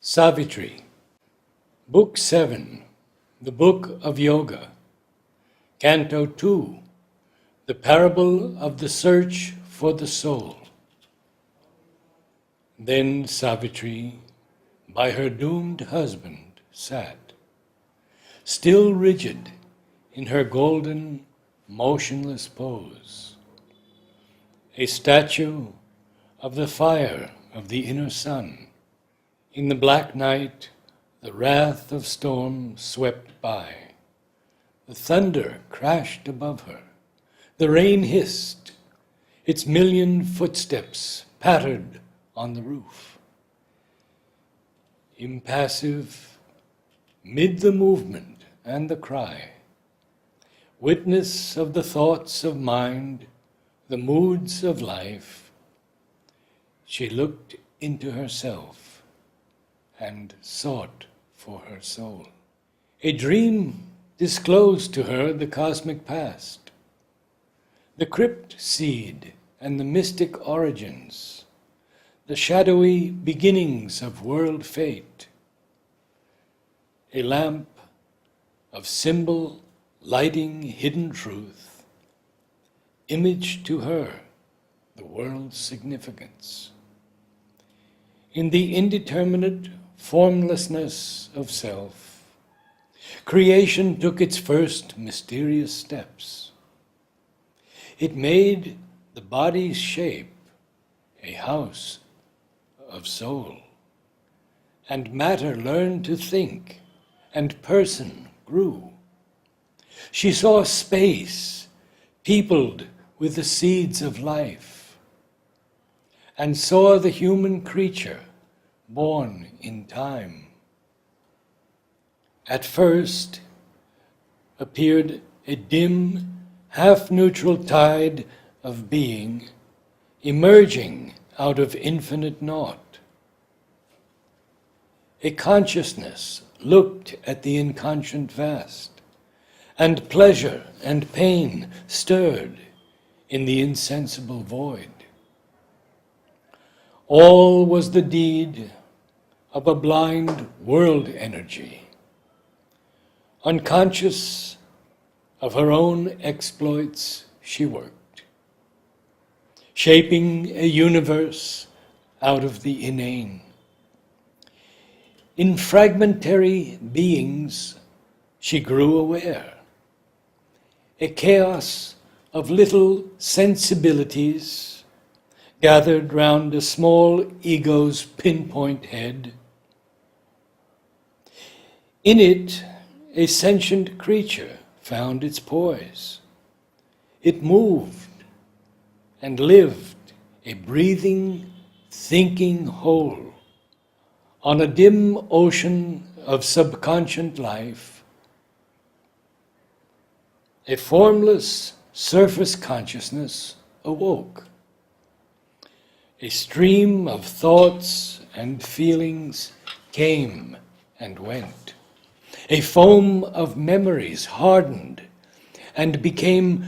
Savitri, Book 7, the Book of Yoga, Canto 2, the Parable of the Search for the Soul. Then Savitri, by her doomed husband, sat, still rigid in her golden, motionless pose, a statue of the fire of the inner sun. In the black night, the wrath of storm swept by. The thunder crashed above her. The rain hissed. Its million footsteps pattered on the roof. Impassive, mid the movement and the cry, witness of the thoughts of mind, the moods of life, she looked into herself and sought for her soul. A dream disclosed to her the cosmic past, the crypt seed and the mystic origins, the shadowy beginnings of world fate. A lamp of symbol lighting hidden truth, imaged to her the world's significance. In the indeterminate formlessness of self, creation took its first mysterious steps. It made the body's shape a house of soul, and matter learned to think, and person grew. She saw space peopled with the seeds of life, and saw the human creature born in time. At first appeared a dim, half-neutral tide of being emerging out of infinite naught. A consciousness looked at the inconscient vast, and pleasure and pain stirred in the insensible void. All was the deed of a blind world energy, unconscious of her own exploits. She worked, shaping a universe out of the inane. In fragmentary beings, she grew aware, a chaos of little sensibilities gathered round a small ego's pinpoint head. In it, a sentient creature found its poise. It moved and lived, a breathing, thinking whole, on a dim ocean of subconscient life. A formless surface consciousness awoke. A stream of thoughts and feelings came and went. A foam of memories hardened and became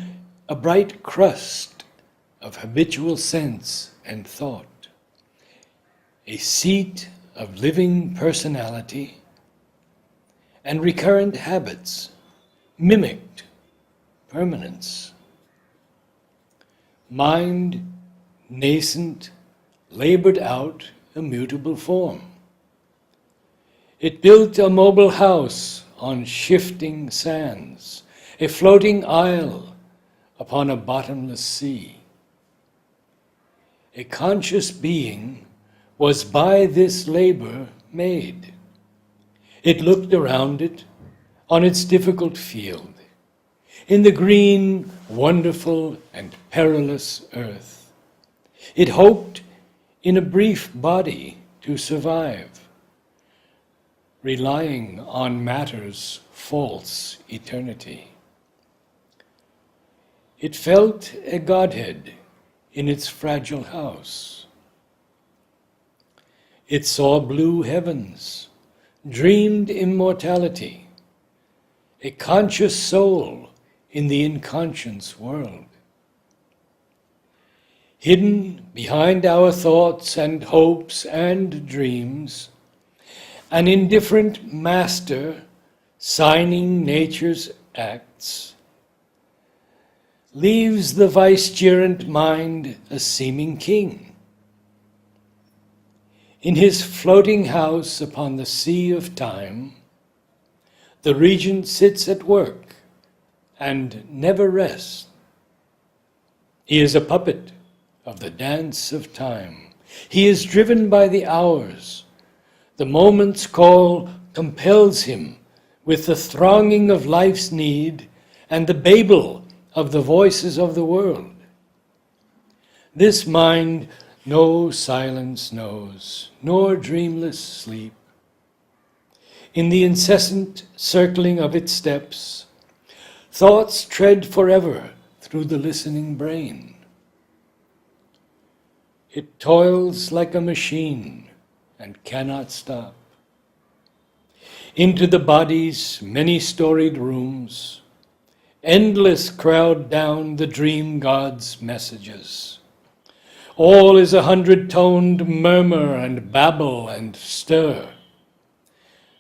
a bright crust of habitual sense and thought. A seat of living personality and recurrent habits mimicked permanence. Mind, nascent, labored out a mutable form. It built a mobile house on shifting sands, a floating isle upon a bottomless sea. A conscious being was by this labor made. It looked around it on its difficult field, in the green, wonderful, and perilous earth. It hoped in a brief body to survive, relying on matter's false eternity. It felt a godhead in its fragile house. It saw blue heavens, dreamed immortality, a conscious soul in the inconscious world. Hidden behind our thoughts and hopes and dreams, an indifferent master signing nature's acts, leaves the vicegerent mind a seeming king. In his floating house upon the sea of time, the regent sits at work and never rests. He is a puppet of the dance of time. He is driven by the hours. The moment's call compels him with the thronging of life's need and the babel of the voices of the world. This mind no silence knows, nor dreamless sleep. In the incessant circling of its steps, thoughts tread forever through the listening brain. It toils like a machine and cannot stop. Into the body's many-storied rooms, endless crowd down the dream god's messages. All is a hundred-toned murmur and babble and stir.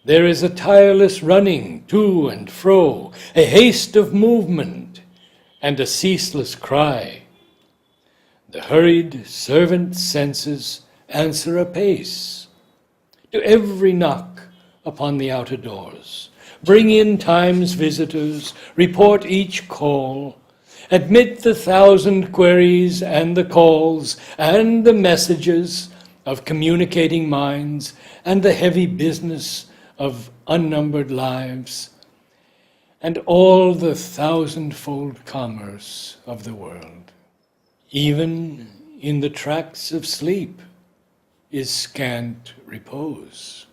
There is a tireless running to and fro, a haste of movement, and a ceaseless cry. The hurried servant senses answer apace to every knock upon the outer doors. Bring in time's visitors, report each call, admit the thousand queries and the calls and the messages of communicating minds and the heavy business of unnumbered lives and all the thousandfold commerce of the world. Even in the tracts of sleep is scant repose.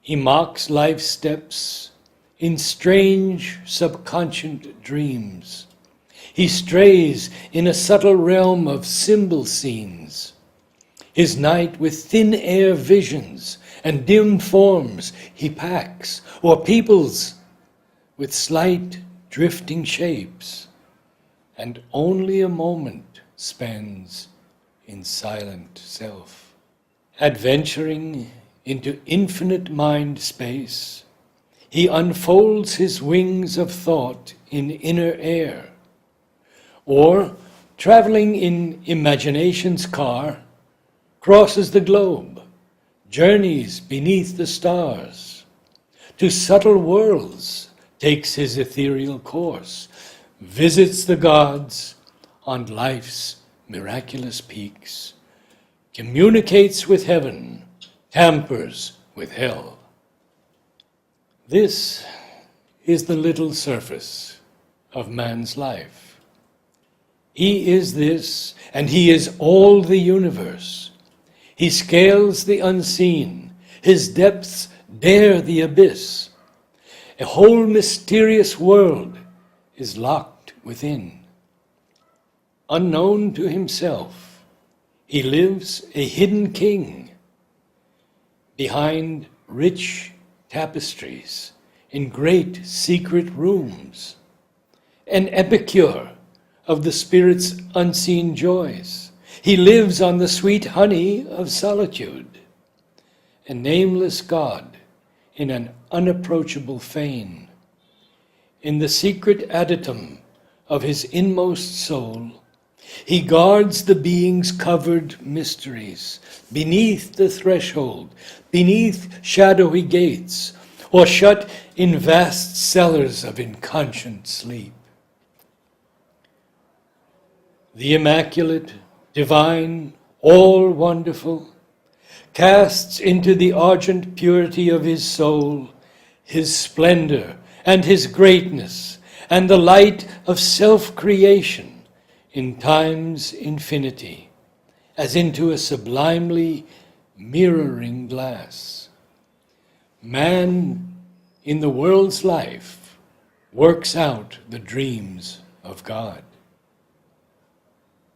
He mocks life's steps in strange subconscient dreams. He strays in a subtle realm of symbol scenes. His night with thin air visions and dim forms he packs, or peoples with slight drifting shapes, and only a moment spends in silent self. Adventuring into infinite mind space, he unfolds his wings of thought in inner air, or, traveling in imagination's car, crosses the globe, journeys beneath the stars, to subtle worlds takes his ethereal course, visits the gods on life's miraculous peaks, communicates with heaven, tampers with hell. This is the little surface of man's life. He is this, and he is all the universe. He scales the unseen. His depths dare the abyss. A whole mysterious world is locked within. Unknown to himself, he lives a hidden king behind rich tapestries in great secret rooms, an epicure of the spirit's unseen joys. He lives on the sweet honey of solitude, a nameless God in an unapproachable fane. In the secret adytum of his inmost soul, he guards the being's covered mysteries, beneath the threshold, beneath shadowy gates, or shut in vast cellars of inconscient sleep. The immaculate, divine, all-wonderful, casts into the argent purity of his soul his splendor and his greatness and the light of self-creation in time's infinity, as into a sublimely mirroring glass. Man in the world's life works out the dreams of God.